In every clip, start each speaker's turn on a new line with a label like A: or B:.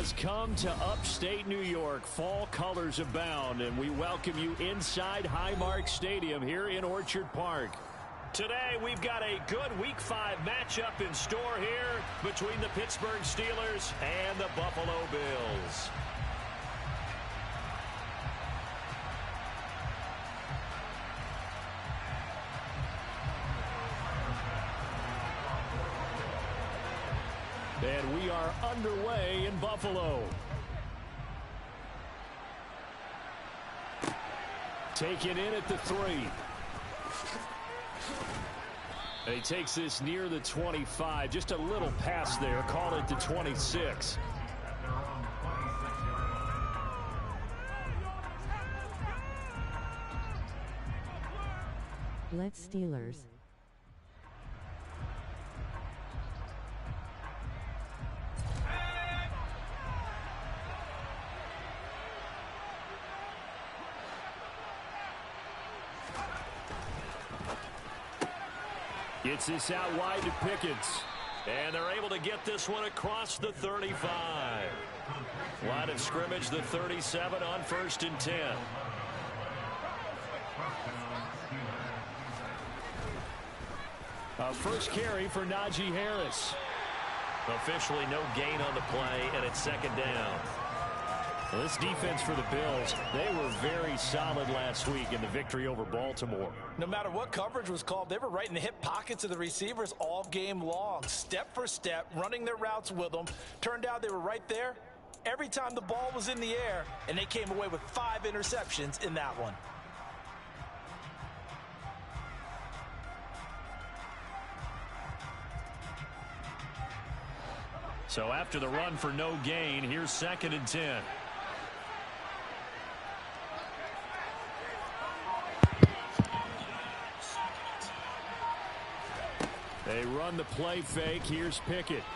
A: has come to upstate New York. Fall colors abound, and we welcome you inside Highmark Stadium here in Orchard Park. Today, we've got a good Week 5 matchup in store here between the Pittsburgh Steelers and the Buffalo Bills. And we are underway in Buffalo. Taken in at the 3. And he takes this near the 25. Just a little pass there. Call it the 26.
B: Let's Steelers.
A: Gets this out wide to Pickens. And they're able to get this one across the 35. Line of scrimmage, the 37 on 1st and 10. First carry for Najee Harris. Officially no gain on the play, and it's 2nd down. Well, this defense for the Bills, they were very solid last week in the victory over Baltimore.
C: No matter what coverage was called, they were right in the hip pockets of the receivers all game long, step for step, running their routes with them. Turned out they were right there every time the ball was in the air, and they came away with 5 interceptions in that one.
A: So after the run for no gain, here's 2nd and 10. They run the play fake. Here's Pickett.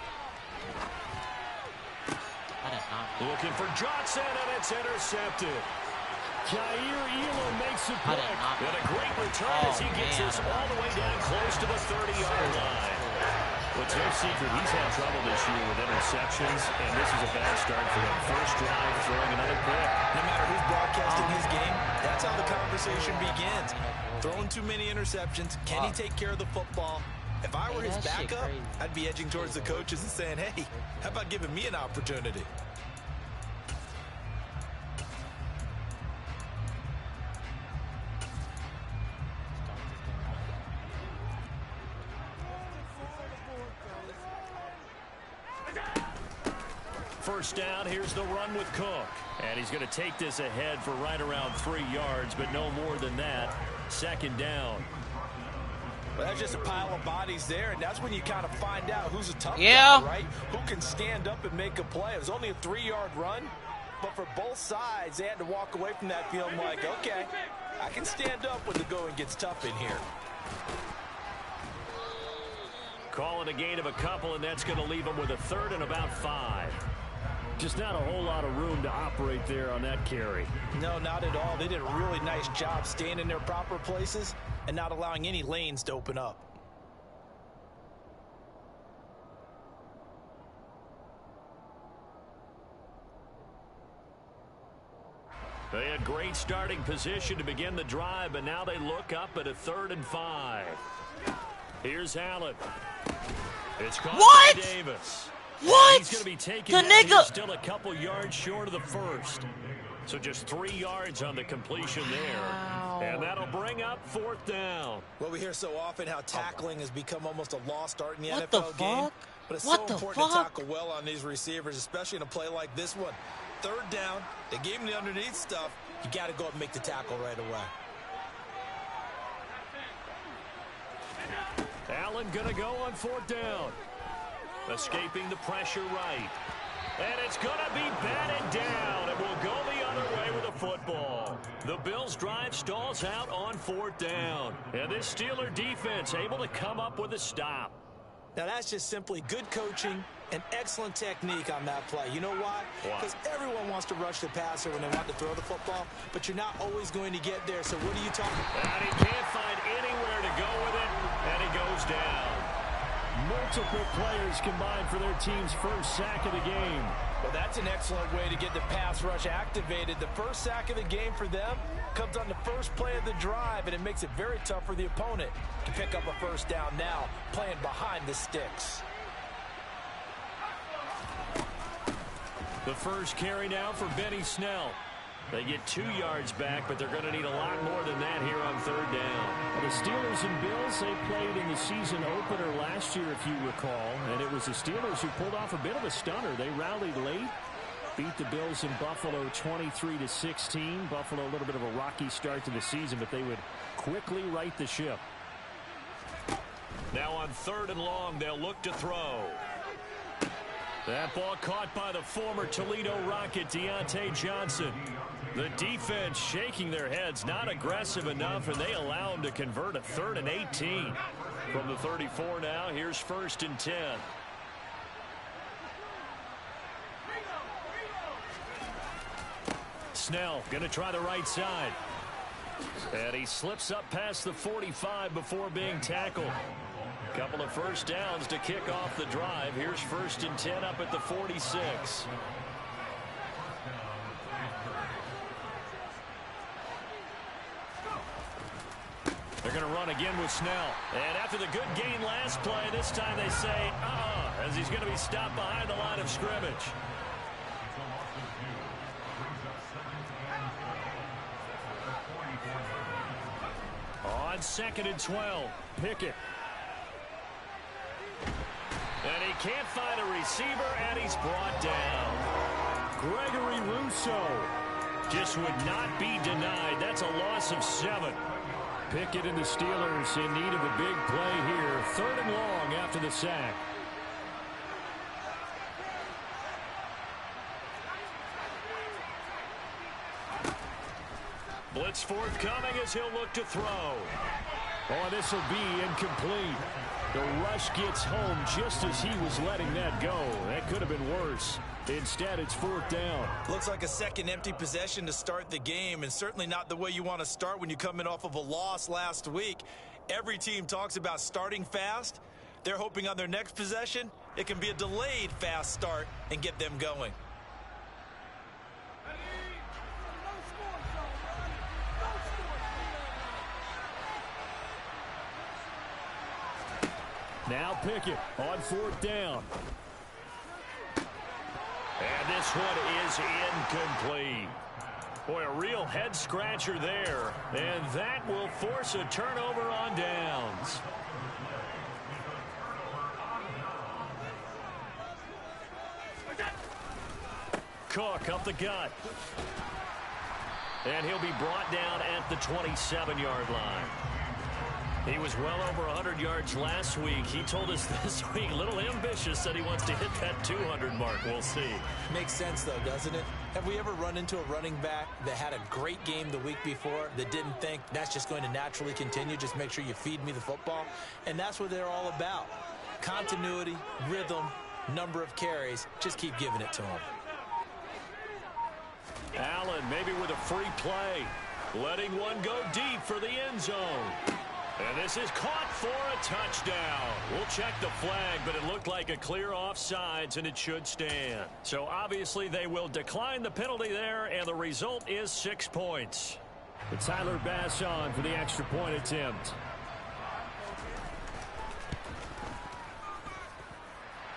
A: Looking for Johnson, and it's intercepted. Jair Elam makes a pick. And a great return as he gets this all the way down close to the 30-yard line. Well, it's no secret he's had trouble this year with interceptions, and this is a bad start for him. First drive, throwing another pick.
C: No matter who's broadcasting his game, that's how the conversation begins. Throwing too many interceptions. Can he take care of the football? If I were his backup, I'd be edging towards the coaches and saying, hey, how about giving me an opportunity?
A: First down, here's the run with Cook. And he's going to take this ahead for right around 3 yards, but no more than that. 2nd down.
C: Well, that's just a pile of bodies there, and that's when you kind of find out who's a tough guy, right? Who can stand up and make a play. It was only a 3-yard run, but for both sides, they had to walk away from that feeling like, okay, I can stand up when the going gets tough in here.
A: Calling a gain of a couple, and that's going to leave them with a 3rd and about 5. Just not a whole lot of room to operate there on that carry.
C: No, not at all. They did a really nice job staying in their proper places and not allowing any lanes to open up.
A: They had great starting position to begin the drive, but now they look up at a 3rd and 5. Here's Allen. It's caught by Davis.
D: What?
A: He's going to be taken
D: the nigga
A: still a couple yards short of the 1st. So just 3 yards on the completion there.
D: Wow.
A: And that'll bring up 4th down.
C: Well, we hear so often how tackling has become almost a lost art in the
D: what
C: NFL
D: the
C: game.
D: fuck?
C: But it's
D: What
C: so
D: the
C: important to
D: fuck?
C: tackle well on these receivers, especially in a play like this one. 3rd down, they gave him the underneath stuff. You got to go up and make the tackle right away.
A: Allen going to go on 4th down. Escaping the pressure right. And it's going to be batted down. It will go the other way with a football. The Bills' drive stalls out on 4th down. And this Steeler defense able to come up with a stop.
C: Now, that's just simply good coaching and excellent technique on that play. You know why? Because everyone wants to rush the passer when they want to throw the football, but you're not always going to get there. So what are you talking about?
A: And he can't find anywhere to go with it, and he goes down. Multiple players combined for their team's first sack of the game.
C: Well, that's an excellent way to get the pass rush activated. The first sack of the game for them comes on the first play of the drive, and it makes it very tough for the opponent to pick up a first down now, playing behind the sticks.
A: The first carry now for Benny Snell. They get 2 yards back, but they're going to need a lot more than that here on third down.
B: Well, the Steelers and Bills, they played in the season opener last year, if you recall, and it was the Steelers who pulled off a bit of a stunner. They rallied late, beat the Bills in Buffalo 23-16. Buffalo a little bit of a rocky start to the season, but they would quickly right the ship.
A: Now on 3rd and long, they'll look to throw. That ball caught by the former Toledo Rocket, Deontay Johnson. The defense shaking their heads, not aggressive enough, and they allow him to convert a 3rd and 18. From the 34 now, here's 1st and 10. Snell going to try the right side. And he slips up past the 45 before being tackled. Couple of first downs to kick off the drive. Here's 1st and 10 up at the 46. They're going to run again with Snell. And after the good gain last play, this time they say, as he's going to be stopped behind the line of scrimmage. On 2nd and 12, Pickett. And he can't find a receiver, and he's brought down. Gregory Rousseau just would not be denied. That's a loss of 7.
B: Pickett and the Steelers in need of a big play here. 3rd and long after the sack.
A: Blitz forthcoming as he'll look to throw.
B: Oh, this will be incomplete. The rush gets home just as he was letting that go. That could have been worse. Instead, it's 4th down.
C: Looks like a second empty possession to start the game, and certainly not the way you want to start when you come in off of a loss last week. Every team talks about starting fast. They're hoping on their next possession, it can be a delayed fast start and get them going.
B: Now Pickett on 4th down.
A: And this one is incomplete. Boy, a real head-scratcher there. And that will force a turnover on downs. Cook up the gut. And he'll be brought down at the 27-yard line. He was well over 100 yards last week. He told us this week, a little ambitious, that he wants to hit that 200 mark. We'll see.
C: Makes sense, though, doesn't it? Have we ever run into a running back that had a great game the week before that didn't think that's just going to naturally continue? Just make sure you feed me the football. And that's what they're all about. Continuity, rhythm, number of carries. Just keep giving it to him.
A: Allen maybe with a free play. Letting one go deep for the end zone. And this is caught for a touchdown. We'll check the flag, but it looked like a clear offsides, and it should stand. So obviously they will decline the penalty there, and the result is 6 points.
B: It's Tyler Bass on for the extra point attempt.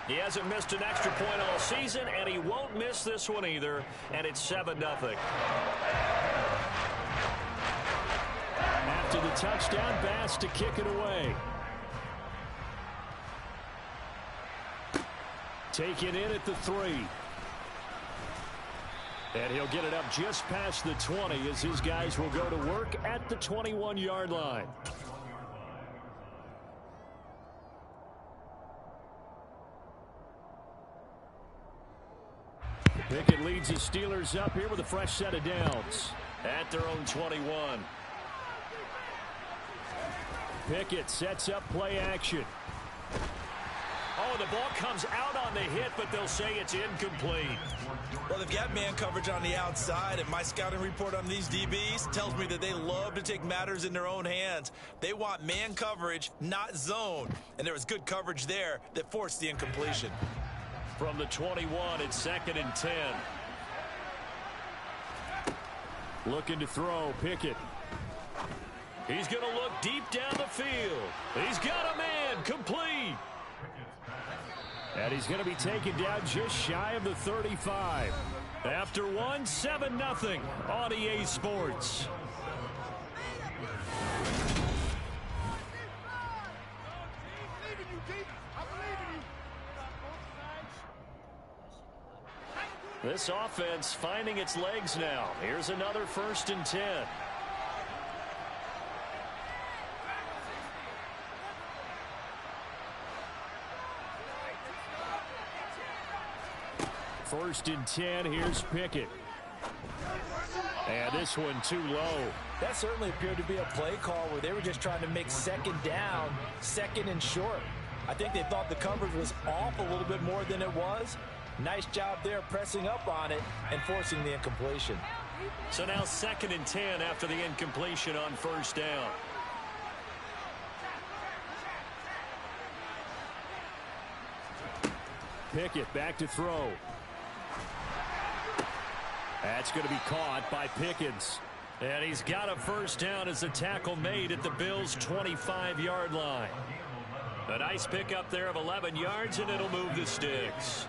A: He hasn't missed an extra point all season, and he won't miss this one either, and it's 7-0.
B: After the touchdown, Bass to kick it away. Taken in at the 3. And he'll get it up just past the 20 as his guys will go to work at the 21-yard line. Pickett leads the Steelers up here with a fresh set of downs.
A: At their own 21.
B: Pickett sets up play action.
A: Oh, the ball comes out on the hit, but they'll say it's incomplete.
C: Well, they've got man coverage on the outside, and my scouting report on these DBs tells me that they love to take matters in their own hands. They want man coverage, not zone. And there was good coverage there that forced the incompletion.
B: from the 21. It's 2nd and 10. Looking to throw. Pickett. He's going to look deep down the field. He's got a man. Complete. And he's going to be taken down just shy of the 35. After one, 7-0 on EA Sports. This offense finding its legs now. Here's another 1st and 10. 1st and 10. Here's Pickett. And this one too low.
C: That certainly appeared to be a play call where they were just trying to make 2nd down, 2nd and short. I think they thought the coverage was off a little bit more than it was. Nice job there pressing up on it and forcing the incompletion.
B: So now 2nd and 10 after the incompletion on 1st down. Pickett back to throw. That's going to be caught by Pickens. And he's got a 1st down as the tackle made at the Bills' 25-yard line. A nice pickup there of 11 yards, and it'll move the sticks.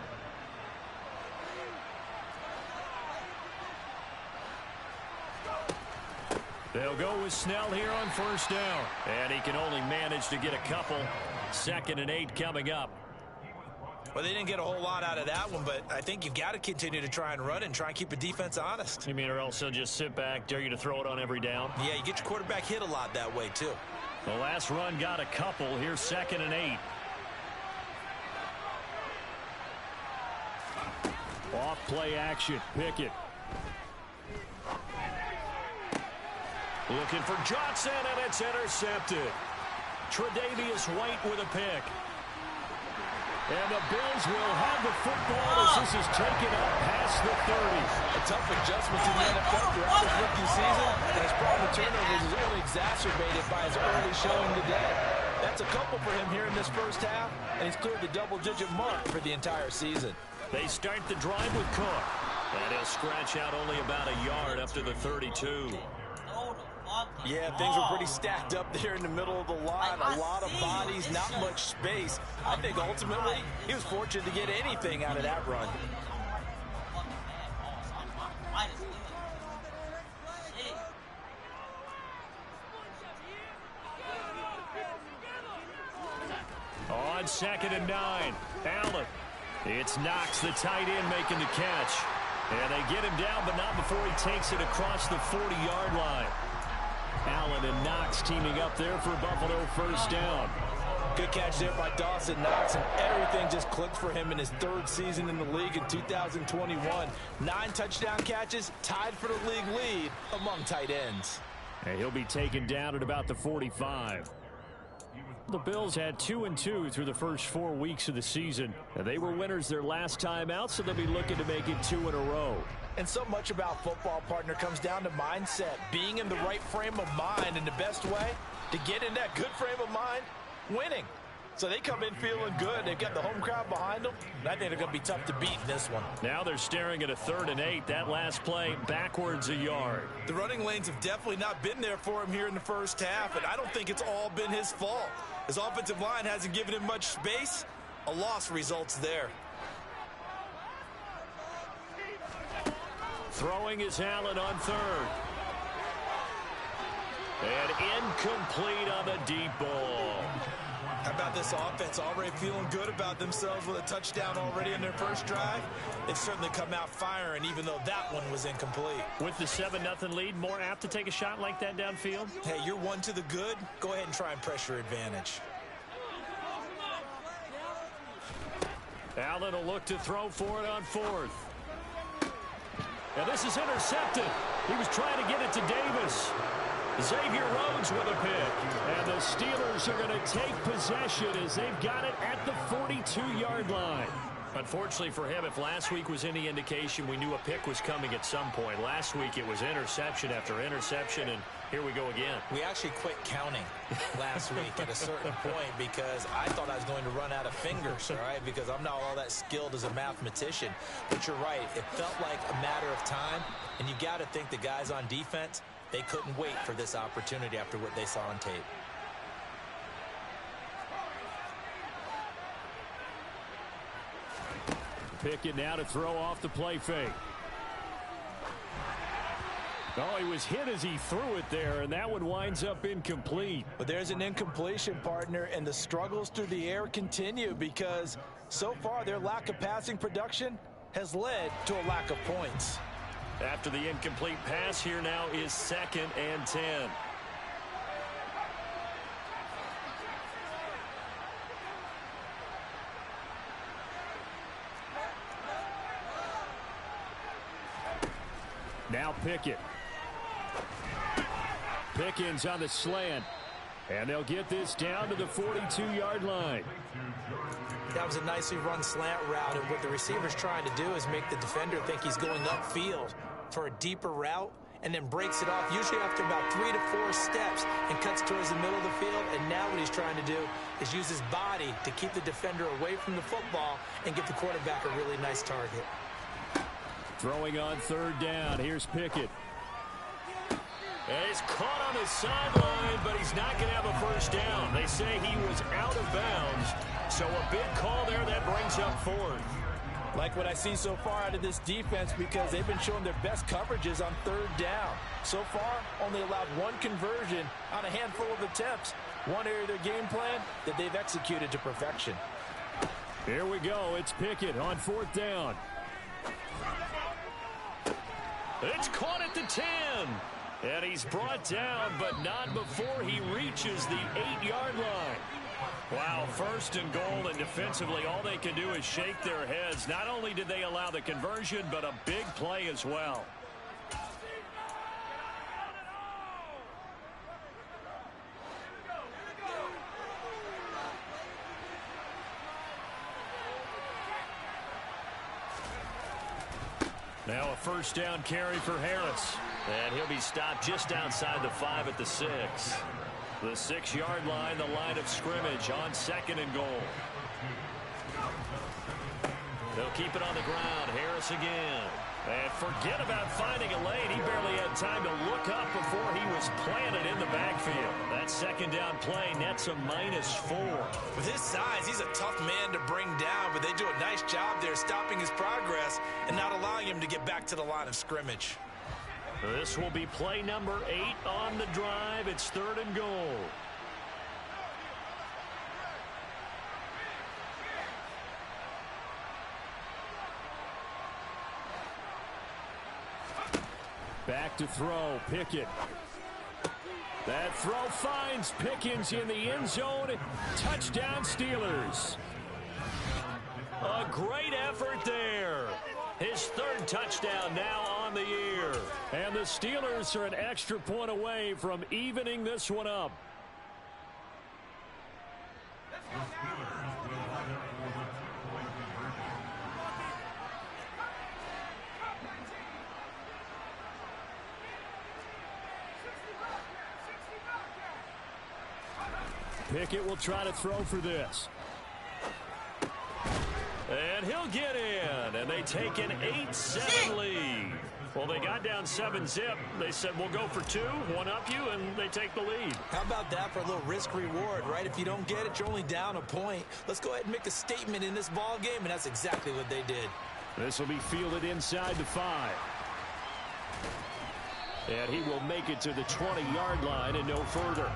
B: They'll go with Snell here on 1st down. And he can only manage to get a couple. 2nd and 8 coming up.
C: Well, they didn't get a whole lot out of that one, but I think you've got to continue to try and run and try and keep the defense honest.
B: You mean or else they'll just sit back, dare you to throw it on every down?
C: Yeah, you get your quarterback hit a lot that way, too.
B: The last run got a couple. Here's 2nd and 8. Off play action. Pickett. Looking for Johnson, and it's intercepted. Tre'Davious White with a pick. And the Bills will have the football as this is taken up past the 30.
C: A tough adjustment to the NFL throughout his rookie season, and his problem with turnovers is only exacerbated by his early showing today. That's a couple for him here in this 1st half, and he's cleared the double-digit mark for the entire season.
B: They start the drive with Cook. And he'll scratch out only about a yard up to the 32.
C: Yeah, things were pretty stacked up there in the middle of the line. A lot of bodies, not much space. I think ultimately he was fortunate to get anything out of that run.
B: On 2nd and 9, Allen. It's Knox, the tight end, making the catch. And they get him down, but not before he takes it across the 40-yard line. Allen and Knox teaming up there for Buffalo 1st down.
C: Good catch there by Dawson Knox, and everything just clicked for him in his 3rd season in the league in 2021. 9 touchdown catches, tied for the league lead among tight ends.
B: And he'll be taken down at about the 45. The Bills had 2-2 through the first 4 weeks of the season. And they were winners their last time out, so they'll be looking to make it 2 in a row.
C: And so much about football, partner, comes down to mindset. Being in the right frame of mind, and the best way to get in that good frame of mind, winning. So they come in feeling good. They've got the home crowd behind them. I think they're going to be tough to beat in this one.
B: Now they're staring at a 3rd and 8. That last play backwards a yard.
C: The running lanes have definitely not been there for him here in the 1st half, and I don't think it's all been his fault. His offensive line hasn't given him much space. A loss results there.
B: Throwing is Allen on 3rd. And incomplete on the deep ball.
C: How about this offense already feeling good about themselves with a touchdown already in their 1st drive? They've certainly come out firing, even though that one was incomplete.
B: With the 7-0 lead, more apt to take a shot like that downfield?
C: Hey, you're one to the good. Go ahead and try and press your advantage.
B: Allen will look to throw for it on 4th. And this is intercepted. He was trying to get it to Davis. Xavier Rhodes with a pick. And the Steelers are going to take possession as they've got it at the 42-yard line. Unfortunately for him, if last week was any indication, we knew a pick was coming at some point. Last week it was interception after interception, and here we go again.
C: We actually quit counting last week at a certain point because I thought I was going to run out of fingers, all right, because I'm not all that skilled as a mathematician. But you're right. It felt like a matter of time, and you got to think the guys on defense, they couldn't wait for this opportunity after what they saw on tape.
B: Pickett now to throw off the play fake. Oh, he was hit as he threw it there, and that one winds up incomplete.
C: But there's an incompletion, partner, and the struggles through the air continue because so far their lack of passing production has led to a lack of points.
B: After the incomplete pass, here now is 2nd and 10. Now Pickett. Pickens on the slant. And they'll get this down to the 42-yard line.
C: That was a nicely run slant route, and what the receiver's trying to do is make the defender think he's going upfield for a deeper route and then breaks it off, usually after about 3 to 4 steps, and cuts towards the middle of the field. And now what he's trying to do is use his body to keep the defender away from the football and give the quarterback a really nice target.
B: Throwing on 3rd down. Here's Pickett. And he's caught on the sideline, but he's not going to have a first down. They say he was out of bounds. So a big call there that brings up 4th.
C: Like what I see so far out of this defense because they've been showing their best coverages on 3rd down. So far, only allowed 1 conversion on a handful of attempts. One area of their game plan that they've executed to perfection.
B: Here we go. It's Pickett on 4th down. It's caught at the 10. And he's brought down, but not before he reaches the 8-yard line. Wow, 1st and goal, and defensively all they can do is shake their heads. Not only did they allow the conversion, but a big play as well. Now a 1st down carry for Harris. And he'll be stopped just outside the 5 at the 6. The 6-yard line, the line of scrimmage on 2nd and goal. They'll keep it on the ground. Harris again. And forget about finding a lane. He barely had time to look up before he was planted in the backfield. That 2nd down play nets a -4.
C: With his size, he's a tough man to bring down, but they do a nice job there stopping his progress and not allowing him to get back to the line of scrimmage.
B: This will be play number 8 on the drive. It's 3rd and goal. Back to throw, Pickett. That throw finds Pickens in the end zone. Touchdown, Steelers. A great effort there. His 3rd touchdown now on the year. And the Steelers are an extra point away from evening this one up. Pickett will try to throw for this. And he'll get in, and they take an 8-7 lead. Well, they got down 7-zip. They said, we'll go for 2, one up you, and they take the lead.
C: How about that for a little risk-reward, right? If you don't get it, you're only down a point. Let's go ahead and make a statement in this ball game, and that's exactly what they did.
B: This will be fielded inside the 5. And he will make it to the 20-yard line and no further.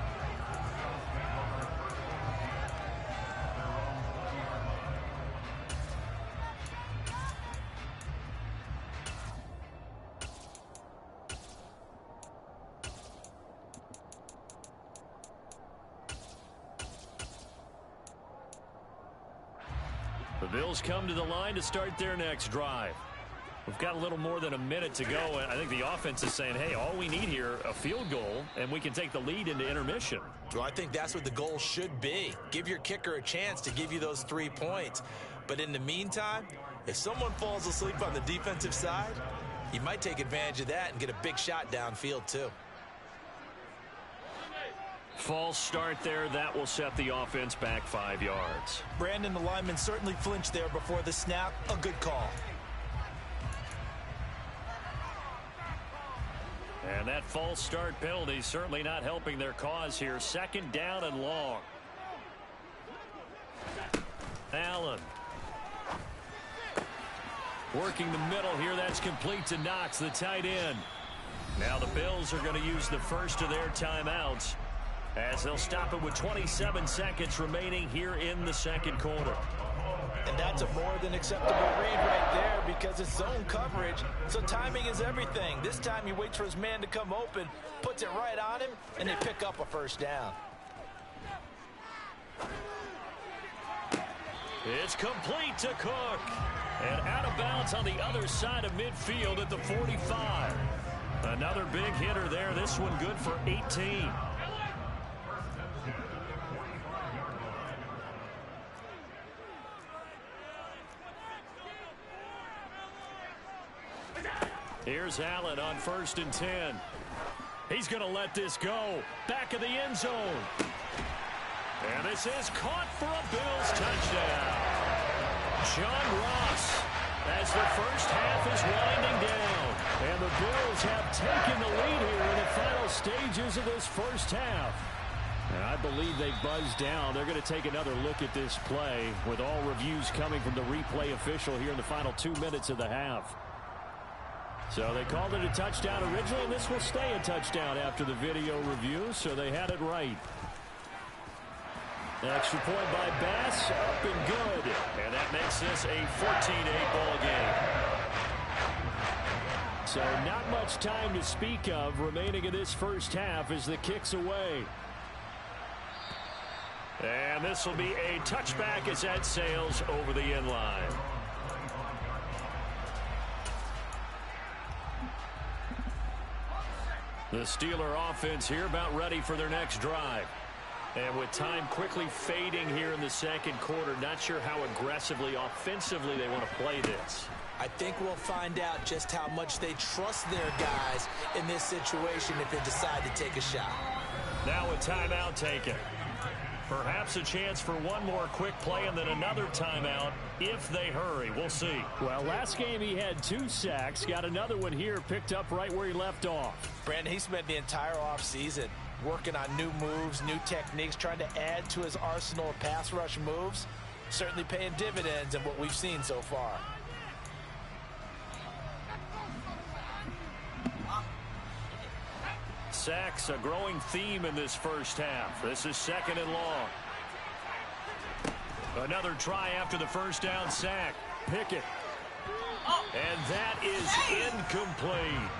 B: The Bills come to the line to start their next drive. We've got a little more than a minute to go, and I think the offense is saying, hey, all we need here, a field goal, and we can take the lead into intermission.
C: Well, I think that's what the goal should be. Give your kicker a chance to give you those 3 points. But in the meantime, if someone falls asleep on the defensive side, he might take advantage of that and get a big shot downfield too.
B: False start there. That will set the offense back 5 yards.
C: Brandon, the lineman certainly flinched there before the snap. A good call.
B: And that false start penalty certainly not helping their cause here. 2nd down and long. Allen. Working the middle here. That's complete to Knox, the tight end. Now the Bills are going to use the first of their timeouts, as they'll stop it with 27 seconds remaining here in the 2nd quarter.
C: And that's a more than acceptable read right there, because it's zone coverage, so timing is everything. This time he waits for his man to come open, puts it right on him, and they pick up a 1st down.
B: It's complete to Cook. And out of bounds on the other side of midfield at the 45. Another big hitter there. This one good for 18. Here's Allen on 1st and 10. He's going to let this go. Back of the end zone. And this is caught for a Bills touchdown. John Ross, as the first half is winding down. And the Bills have taken the lead here in the final stages of this first half. And I believe they buzzed down. They're going to take another look at this play, with all reviews coming from the replay official here in the final 2 minutes of the half. So they called it a touchdown originally, and this will stay a touchdown after the video review, so they had it right. Extra point by Bass, up and good. And that makes this a 14-8 ball game. So not much time to speak of remaining in this first half as the kick's away. And this will be a touchback as that sails over the end line. The Steeler offense here about ready for their next drive. And with time quickly fading here in the 2nd quarter, not sure how aggressively, offensively they want to play this.
C: I think we'll find out just how much they trust their guys in this situation if they decide to take a shot.
B: Now a timeout taken. Perhaps a chance for one more quick play and then another timeout if they hurry. We'll see. Well, last game he had 2 sacks. Got another one here, picked up right where he left off.
C: Brandon, he spent the entire offseason working on new moves, new techniques, trying to add to his arsenal of pass rush moves. Certainly paying dividends in what we've seen so far.
B: Sacks, a growing theme in this first half. This is 2nd and long. Another try after the first down sack. Pickett. And that is incomplete.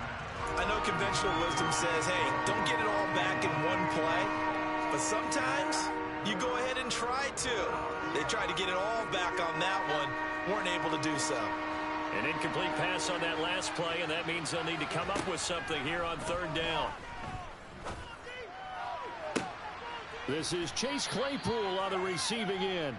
C: I know conventional wisdom says, hey, don't get it all back in one play. But sometimes you go ahead and try to. They tried to get it all back on that one. Weren't able to do so.
B: An incomplete pass on that last play, and that means they'll need to come up with something here on 3rd down. This is Chase Claypool on the receiving end.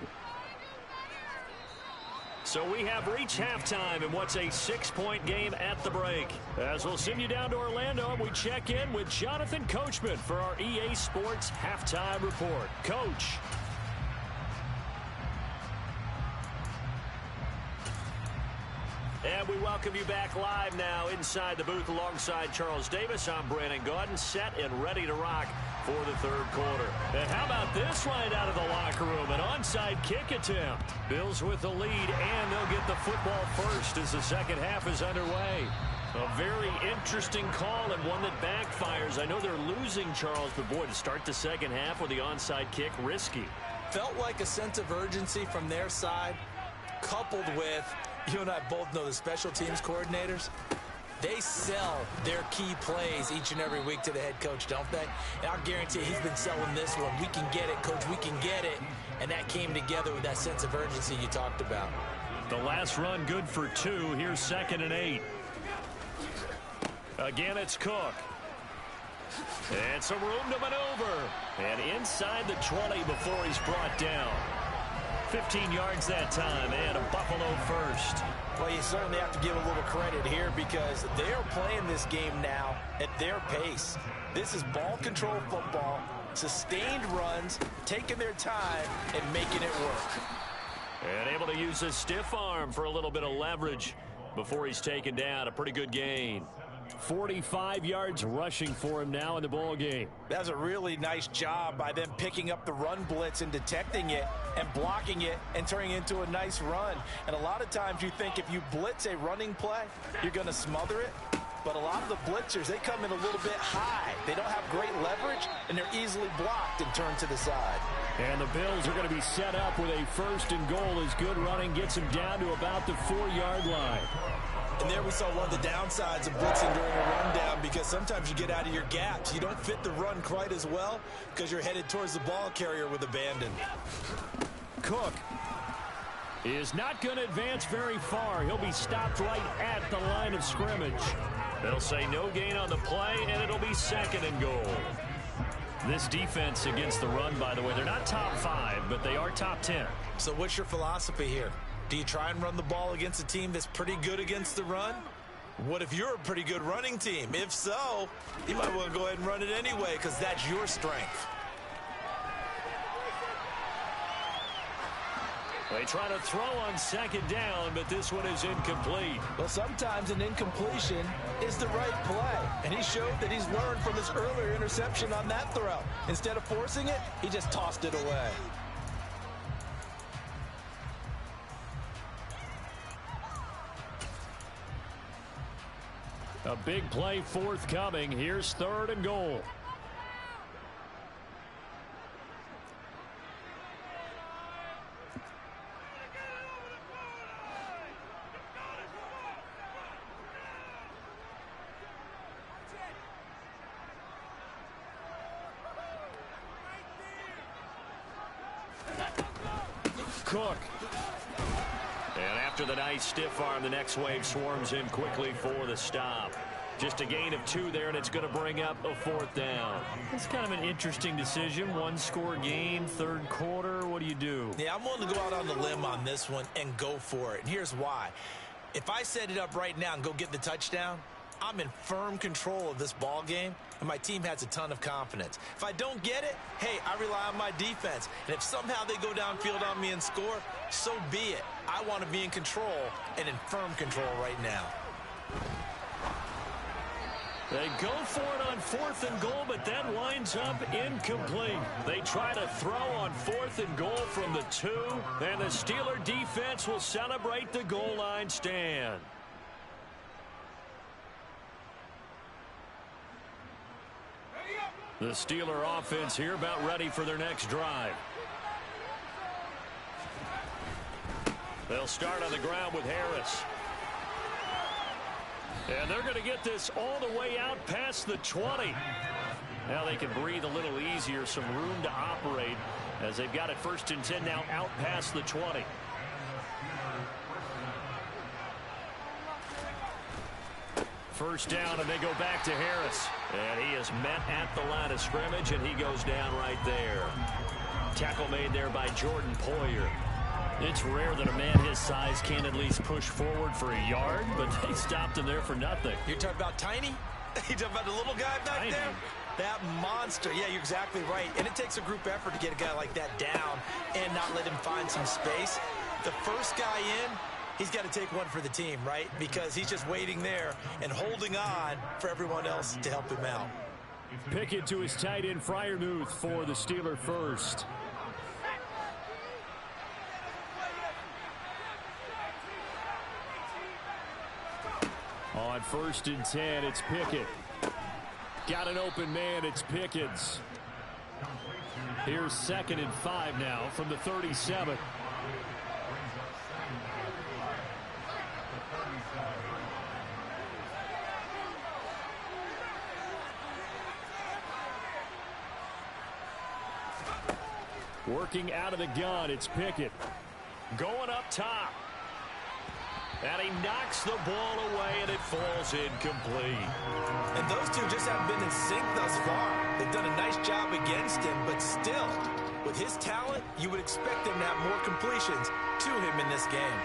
B: So we have reached halftime in what's a 6-point game at the break. As we'll send you down to Orlando, and we check in with Jonathan Coachman for our EA Sports Halftime Report. Coach. And we welcome you back live now inside the booth alongside Charles Davis. I'm Brandon Gaudin, set and ready to rock for the 3rd quarter. And how about this right out of the locker room? An onside kick attempt. Bills with the lead, and they'll get the football first as the 2nd half is underway. A very interesting call and one that backfires. I know they're losing, Charles, but boy, to start the 2nd half with the onside kick, risky.
C: Felt like a sense of urgency from their side, coupled with, you and I both know the special teams coordinators. They sell their key plays each and every week to the head coach, don't they? And I'll guarantee he's been selling this one. We can get it, coach, we can get it. And that came together with that sense of urgency you talked about.
B: The last run good for 2. Here's 2nd and 8. Again, it's Cook. And some room to maneuver. And inside the 20 before he's brought down. 15 yards that time, and a Buffalo first.
C: Well, you certainly have to give a little credit here because they are playing this game now at their pace. This is ball control football, sustained runs, taking their time, and making it work.
B: And able to use his stiff arm for a little bit of leverage before he's taken down. A pretty good gain. 45 yards rushing for him now in the ball game.
C: That's a really nice job by them picking up the run blitz and detecting it and blocking it and turning it into a nice run. And a lot of times you think if you blitz a running play, you're going to smother it. But a lot of the blitzers, they come in a little bit high. They don't have great leverage, and they're easily blocked and turned to the side.
B: And the Bills are going to be set up with a 1st and goal as good running gets them down to about the 4-yard line.
C: And there we saw one of the downsides of blitzing during a rundown because sometimes you get out of your gaps. You don't fit the run quite as well because you're headed towards the ball carrier with abandon.
B: Cook is not going to advance very far. He'll be stopped right at the line of scrimmage. They'll say no gain on the play, and it'll be 2nd and goal. This defense against the run, by the way, they're not top 5, but they are top 10.
C: So what's your philosophy here? Do you try and run the ball against a team that's pretty good against the run? What if you're a pretty good running team? If so, you might want to go ahead and run it anyway because that's your strength.
B: They try to throw on 2nd down, but this one is incomplete.
C: Well, sometimes an incompletion is the right play. And he showed that he's learned from his earlier interception on that throw. Instead of forcing it, he just tossed it away.
B: A big play forthcoming. Here's 3rd and goal. Cook. And after the nice stiff arm, the next wave swarms in quickly for the stop. Just a gain of 2 there, and it's going to bring up a 4th down. It's kind of an interesting decision. 1-score game, 3rd quarter. What do you do?
C: Yeah, I'm willing to go out on the limb on this one and go for it. And here's why. If I set it up right now and go get the touchdown, I'm in firm control of this ball game, and my team has a ton of confidence. If I don't get it, hey, I rely on my defense. And if somehow they go downfield on me and score, so be it. I want to be in control and in firm control right now.
B: They go for it on 4th and goal, but that winds up incomplete. They try to throw on 4th and goal from the 2, and the Steeler defense will celebrate the goal line stand. The Steeler offense here about ready for their next drive. They'll start on the ground with Harris. And they're going to get this all the way out past the 20. Now they can breathe a little easier, some room to operate as they've got it 1st and 10 now out past the 20. First down, and they go back to Harris. And he is met at the line of scrimmage, and he goes down right there. Tackle made there by Jordan Poyer. It's rare that a man his size can't at least push forward for a yard, but they stopped him there for nothing.
C: You're talking about Tiny? You're talking about the little guy back there? That monster. Yeah, you're exactly right. And it takes a group effort to get a guy like that down and not let him find some space. The first guy in, he's got to take one for the team, right? Because he's just waiting there and holding on for everyone else to help him out.
B: Pickett to his tight end, Freiermuth, for the Steeler first. On 1st and 10, it's Pickett. Got an open man, it's Pickens. Here's 2nd and 5 now from the 37. Working out of the gun, it's Pickett. Going up top. And he knocks the ball away, and it falls incomplete.
C: And those two just haven't been in sync thus far. They've done a nice job against him, but still, With his talent, you would expect him to have more completions to him in this game.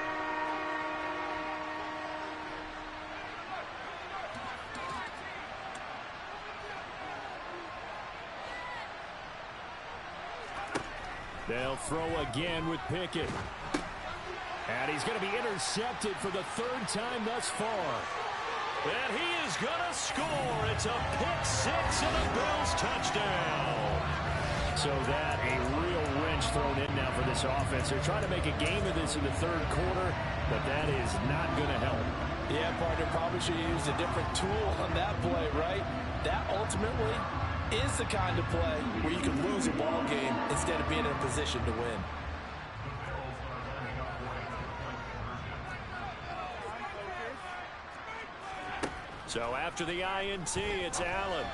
B: They'll throw again with Pickett. And he's going to be intercepted for the third time thus far.
A: And he is going to score. It's a pick six and a Bills touchdown.
B: So that a real wrench thrown in now for this offense. They're trying to make a game of this in the third quarter, but that is not going to help.
C: Yeah, partner, probably should have used a different tool on that play, right? That ultimately is the kind of play where you can lose a ball game instead of being in a position to win.
B: So after the INT, it's Allen.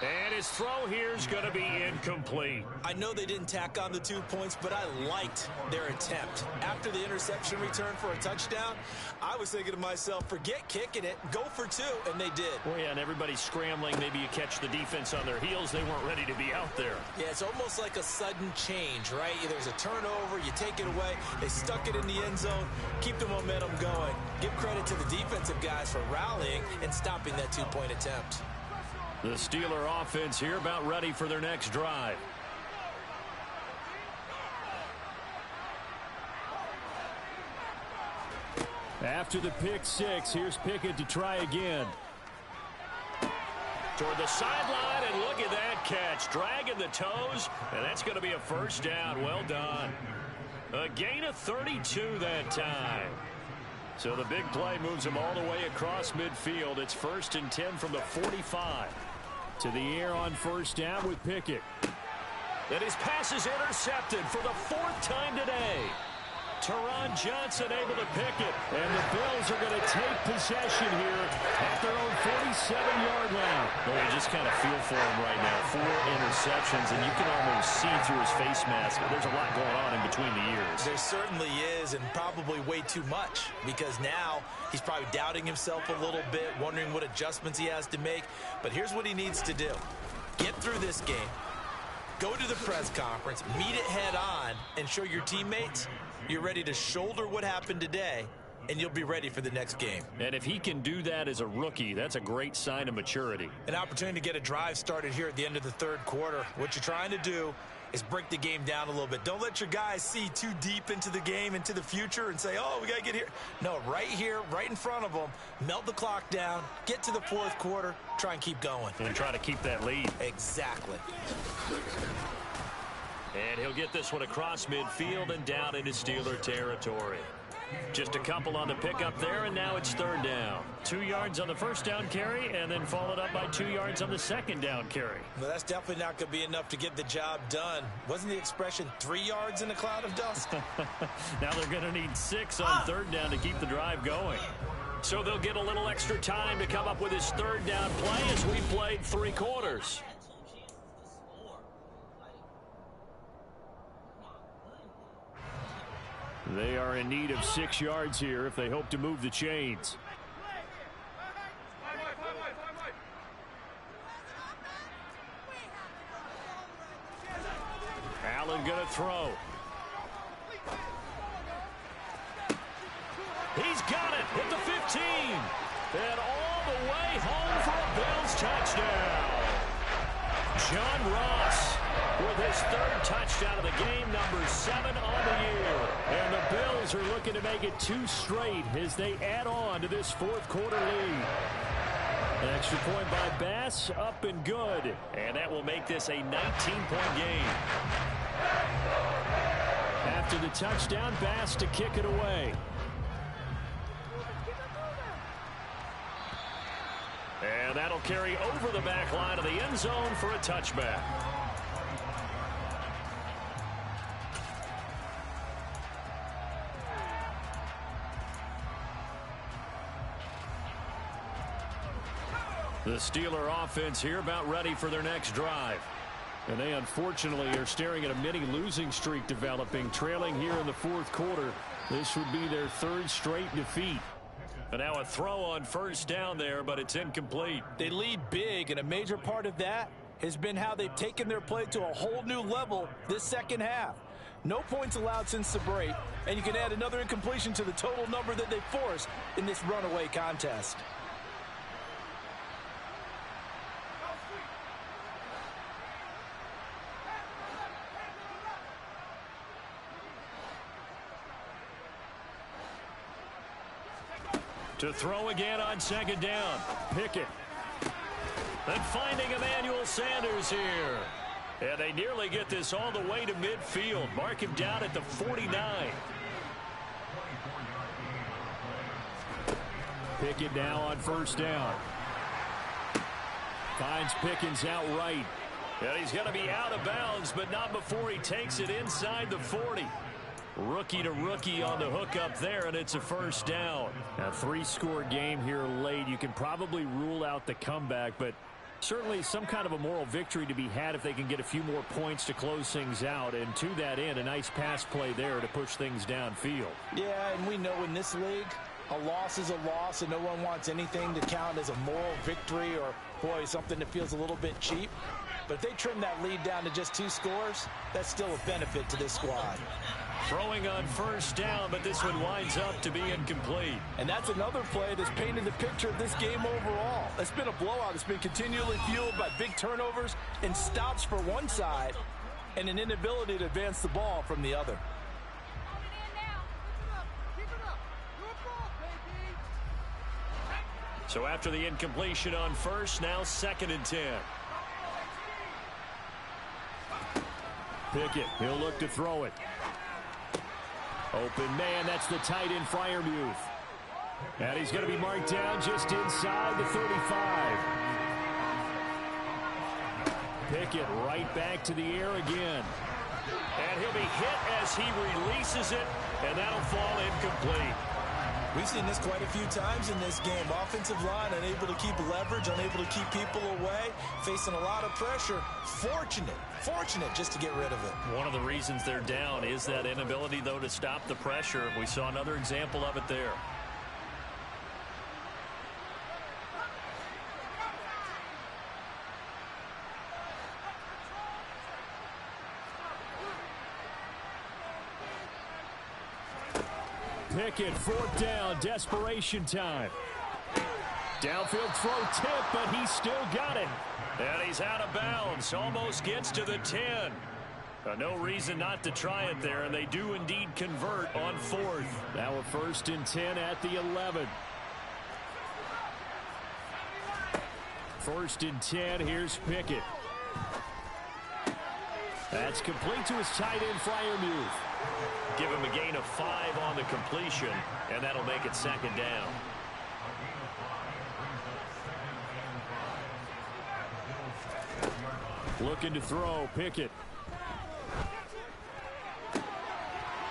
A: And his throw here is going to be incomplete.
C: I know they didn't tack on the 2 points, but I liked their attempt. After the interception return for a touchdown, I was thinking to myself, forget kicking it, go for two, and they did.
B: Well, yeah, and everybody's scrambling. Maybe you catch the defense on their heels. They weren't ready to be out there.
C: Yeah, it's almost like a sudden change, right? There's a turnover, you take it away, they stuck it in the end zone, keep the momentum going. Give credit to the defensive guys for rallying and stopping that 2-point attempt.
B: The Steeler offense here about ready for their next drive. After the pick six, here's Pickett to try again.
A: Toward the sideline, and look at that catch. Dragging the toes, and that's going to be a first down. Well done. A gain of 32 that time. So the big play moves him all the way across midfield. It's 1st and 10 from the 45. To the air on first down with Pickett.
B: And his pass is intercepted for the 4th time today. Teron Johnson able to pick it. And the Bills are going to take possession here at their own 47-yard line.
A: Well, you just kind of feel for him right now. 4 interceptions, and you can almost see through his face mask. There's a lot going on in between the ears.
C: There certainly is, and probably way too much, because now he's probably doubting himself a little bit, wondering what adjustments he has to make. But here's what he needs to do. Get through this game. Go to the press conference, meet it head on, and show your teammates you're ready to shoulder what happened today, and you'll be ready for the next game.
B: And if he can do that as a rookie, that's a great sign of maturity.
C: An opportunity to get a drive started here at the end of the third quarter. What you're trying to do is break the game down a little bit. Don't let your guys see too deep into the game, into the future, and say, oh, we got to get here. No, right here, right in front of them, melt the clock down, get to the fourth quarter, try and keep going.
B: And try to keep that lead.
C: Exactly.
B: And he'll get this one across midfield and down into Steeler territory. Just a couple on the pickup there, and now it's 3rd down. 2 yards on the first down carry, and then followed up by 2 yards on the second down carry.
C: Well, that's definitely not going to be enough to get the job done. Wasn't the expression 3 yards in a cloud of dust?
B: Now they're going to need 6 on 3rd down to keep the drive going. So they'll get a little extra time to come up with his 3rd down play as we played 3 quarters. They are in need of 6 yards here if they hope to move the chains. Allen going to throw. He's got it at the 15. And all the way home for a Bills touchdown. John Ross with his 3rd touchdown of the game, number 7 on the year. And the Bills are looking to make it 2 straight as they add on to this 4th quarter lead. An extra point by Bass, up and good. And that will make this a 19-point game. After the touchdown, Bass to kick it away. And that'll carry over the back line of the end zone for a touchback. The Steeler offense here about ready for their next drive. And they unfortunately are staring at a mini losing streak developing, trailing here in the 4th quarter. This would be their 3rd straight defeat. And now a throw on first down there, but it's incomplete.
C: They lead big, and a major part of that has been how they've taken their play to a whole new level this second half. No points allowed since the break, and you can add another incompletion to the total number that they forced in this runaway contest.
B: To throw again on second down. Pickett. And finding Emmanuel Sanders here. And they nearly get this all the way to midfield. Mark him down at the 49. Pickett now on first down. Finds Pickens outright. And he's going to be out of bounds, but not before he takes it inside the 40. Rookie to rookie on the hook up there, and it's a first down. A 3-score game here late. You can probably rule out the comeback, but certainly some kind of a moral victory to be had if they can get a few more points to close things out. And to that end, a nice pass play there to push things downfield.
C: Yeah, and we know in this league, a loss is a loss, and no one wants anything to count as a moral victory or, boy, something that feels a little bit cheap. But if they trim that lead down to just 2 scores, that's still a benefit to this squad.
B: Throwing on first down, but this one winds up to be incomplete.
C: And that's another play that's painted the picture of this game overall. It's been a blowout. It's been continually fueled by big turnovers and stops for one side and an inability to advance the ball from the other.
B: So after the incompletion on first, now 2nd and 10. Pickett, he'll look to throw it. Open man, that's the tight end Freiermuth. And he's going to be marked down just inside the 35. Pickett right back to the air again. And he'll be hit as he releases it, and that'll fall incomplete.
C: We've seen this quite a few times in this game. Offensive line unable to keep leverage, unable to keep people away, facing a lot of pressure. Fortunate just to get rid of it.
B: One of the reasons they're down is that inability, though, to stop the pressure. We saw another example of it there. Pickett, 4th down, desperation time. Downfield throw tip, but he's still got it. And he's out of bounds, almost gets to the 10. No reason not to try it there, and they do indeed convert on 4th. Now a 1st and 10 at the 11. 1st and 10, here's Pickett. That's complete to his tight end, Freiermuth. Give him a gain of 5 on the completion, and that'll make it 2nd down. Looking to throw, Pickett.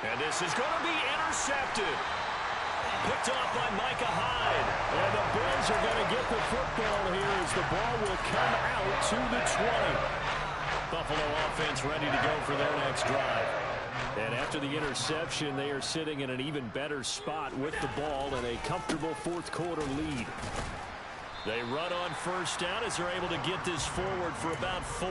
B: And this is going to be intercepted. Picked off by Micah Hyde. And the Bills are going to get the football here as the ball will come out to the 20. Buffalo offense ready to go for their next drive. And after the interception, they are sitting in an even better spot with the ball and a comfortable 4th quarter lead. They run on first down as they're able to get this forward for about 4.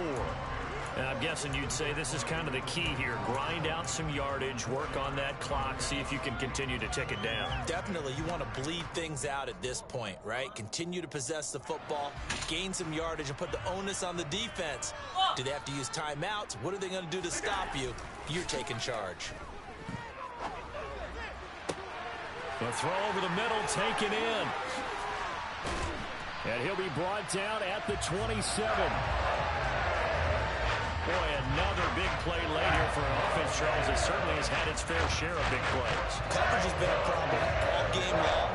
B: And I'm guessing you'd say this is kind of the key here. Grind out some yardage, work on that clock, see if you can continue to tick it down.
C: Definitely, you want to bleed things out at this point, right? Continue to possess the football, gain some yardage, and put the onus on the defense. Do they have to use timeouts? What are they going to do to stop you? You're taking charge.
B: The throw over the middle, taken in. And he'll be brought down at the 27. Boy, another big play late here for an offense, Charles, that certainly has had its fair share of big plays.
C: Coverage has been a problem all game long.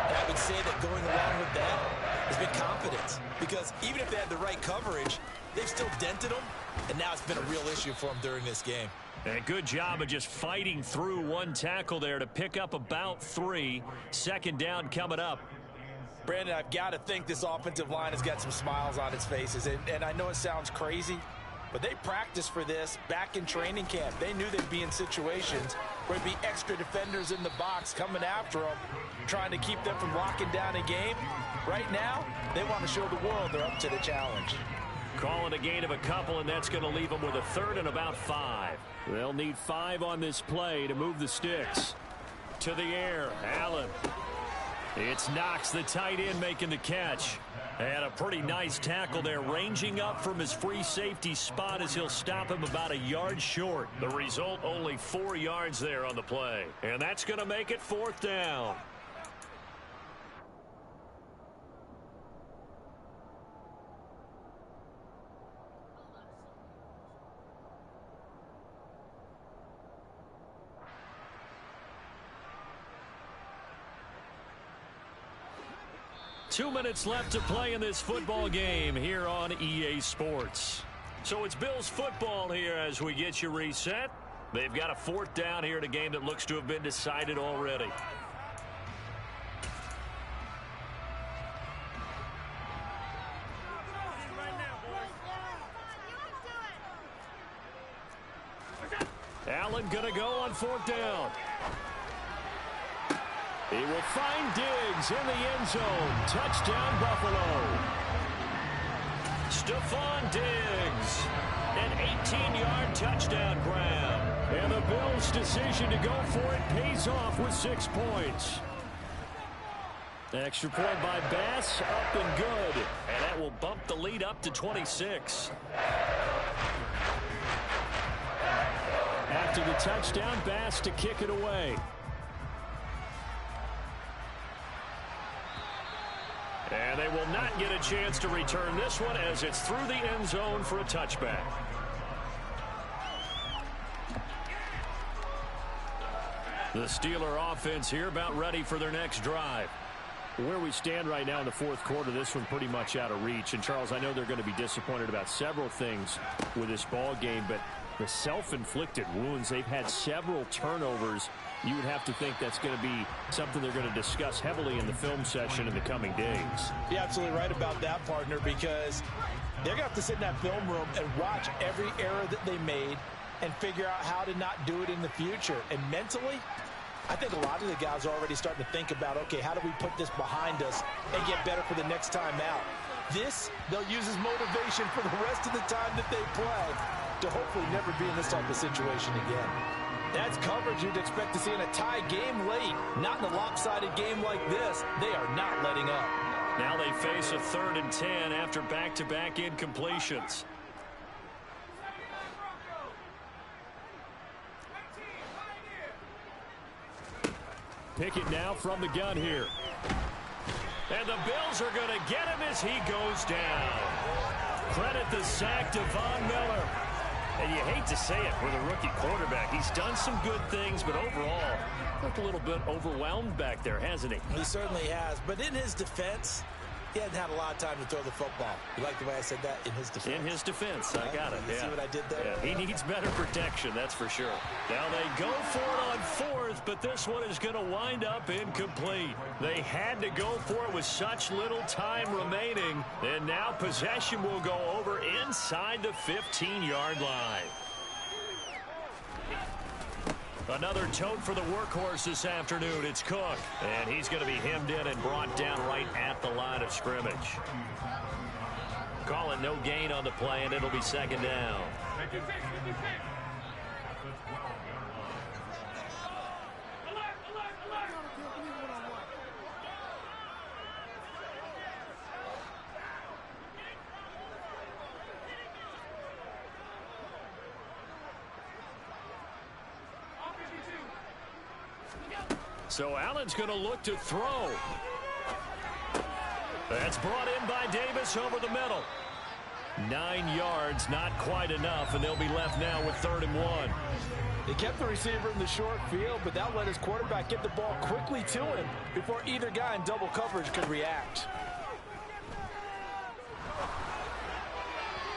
C: And I would say that going along with that has been confidence. Because even if they had the right coverage, they've still dented them. And now it's been a real issue for them during this game.
B: And good job of just fighting through one tackle there to pick up about 3. 2nd down coming up.
C: Brandon, I've got to think this offensive line has got some smiles on its faces. And I know it sounds crazy, but they practiced for this back in training camp. They knew they'd be in situations where there'd be extra defenders in the box coming after them, trying to keep them from locking down a game. Right now, they want to show the world they're up to the challenge.
B: Call it a gain of a couple, and that's going to leave them with a third and about 5. They'll need 5 on this play to move the sticks. To the air, Allen. It's Knox, the tight end, making the catch. And a pretty nice tackle there, ranging up from his free safety spot as he'll stop him about a yard short. The result, only 4 yards there on the play. And that's going to make it 4th down. Two minutes left to play in this football game here on EA Sports. So it's Bills football here as we get you reset. They've got a 4th down here in a game that looks to have been decided already. Allen gonna go on 4th down. He will find Diggs in the end zone. Touchdown, Buffalo. Stephon Diggs. An 18-yard touchdown grab. And the Bills' decision to go for it pays off with 6 points. Extra point by Bass, up and good. And that will bump the lead up to 26. After the touchdown, Bass to kick it away. And they will not get a chance to return this one as it's through the end zone for a touchback. The Steeler offense here about ready for their next drive. Where we stand right now in the 4th quarter, this one pretty much out of reach. And, Charles, I know they're going to be disappointed about several things with this ball game, but the self-inflicted wounds, they've had several turnovers. You would have to think that's going to be something they're going to discuss heavily in the film session in the coming days.
C: You're absolutely right about that, partner, because they're going to have to sit in that film room and watch every error that they made and figure out how to not do it in the future. And mentally, I think a lot of the guys are already starting to think about, okay, how do we put this behind us and get better for the next time out? This, they'll use as motivation for the rest of the time that they play to hopefully never be in this type of situation again. That's coverage you'd expect to see in a tie game late. Not in a lopsided game like this. They are not letting up.
B: Now they face a 3rd and 10 after back-to-back incompletions. Pickett now from the gun here. And the Bills are going to get him as he goes down. Credit the sack to Von Miller. And you hate to say it with a rookie quarterback. He's done some good things, but overall, looked a little bit overwhelmed back there, hasn't he?
C: He certainly has. But in his defense, he hasn't had a lot of time to throw the football. You like the way I said that? In his defense.
B: In his defense. I got it.
C: You see what I did there?
B: Yeah, he needs better protection, that's for sure. Now they go for it on 4th, but this one is going to wind up incomplete. They had to go for it with such little time remaining, and now possession will go over inside the 15-yard line. Another tote for the workhorse this afternoon. It's Cook, and he's going to be hemmed in and brought down right at the line of scrimmage. Call it no gain on the play, and it'll be 2nd down. So Allen's going to look to throw. That's brought in by Davis over the middle. 9 yards, not quite enough, and they'll be left now with 3rd and 1.
C: They kept the receiver in the short field, but that let his quarterback get the ball quickly to him before either guy in double coverage could react.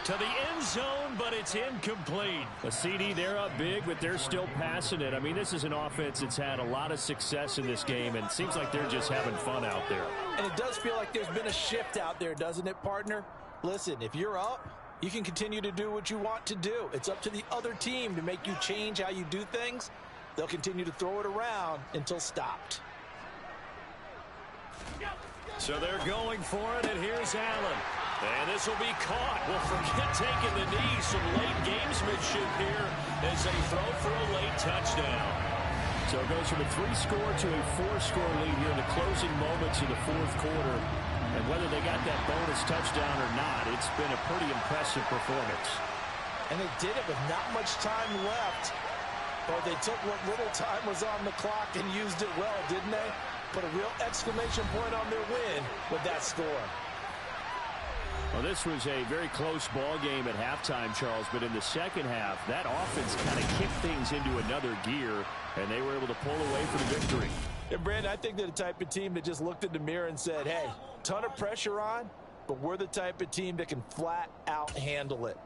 B: To the end zone, but it's incomplete. A CD, they're up big, but they're still passing it. I mean, this is an offense that's had a lot of success in this game, and it seems like they're just having fun out there.
C: And it does feel like there's been a shift out there, doesn't it, partner? Listen, if you're up, you can continue to do what you want to do. It's up to the other team to make you change how you do things. They'll continue to throw it around until stopped.
B: So they're going for it, and here's Allen. And this
A: this will be caught. Well, forget taking the knee. Some late gamesmanship here as they throw for a late touchdown.
B: So it goes from a 3-score to a 4-score lead here in the closing moments of the fourth quarter. And whether they got that bonus touchdown or not, it's been a pretty impressive performance.
C: And they did it with not much time left. But they took what little time was on the clock and used it well, didn't they? Put a real exclamation point on their win with that score.
B: Well, this was a very close ball game at halftime, Charles, but in the second half, that offense kind of kicked things into another gear, and they were able to pull away for the victory.
C: And, Brandon, I think they're the type of team that just looked in the mirror and said, hey, ton of pressure on, but we're the type of team that can flat out handle it.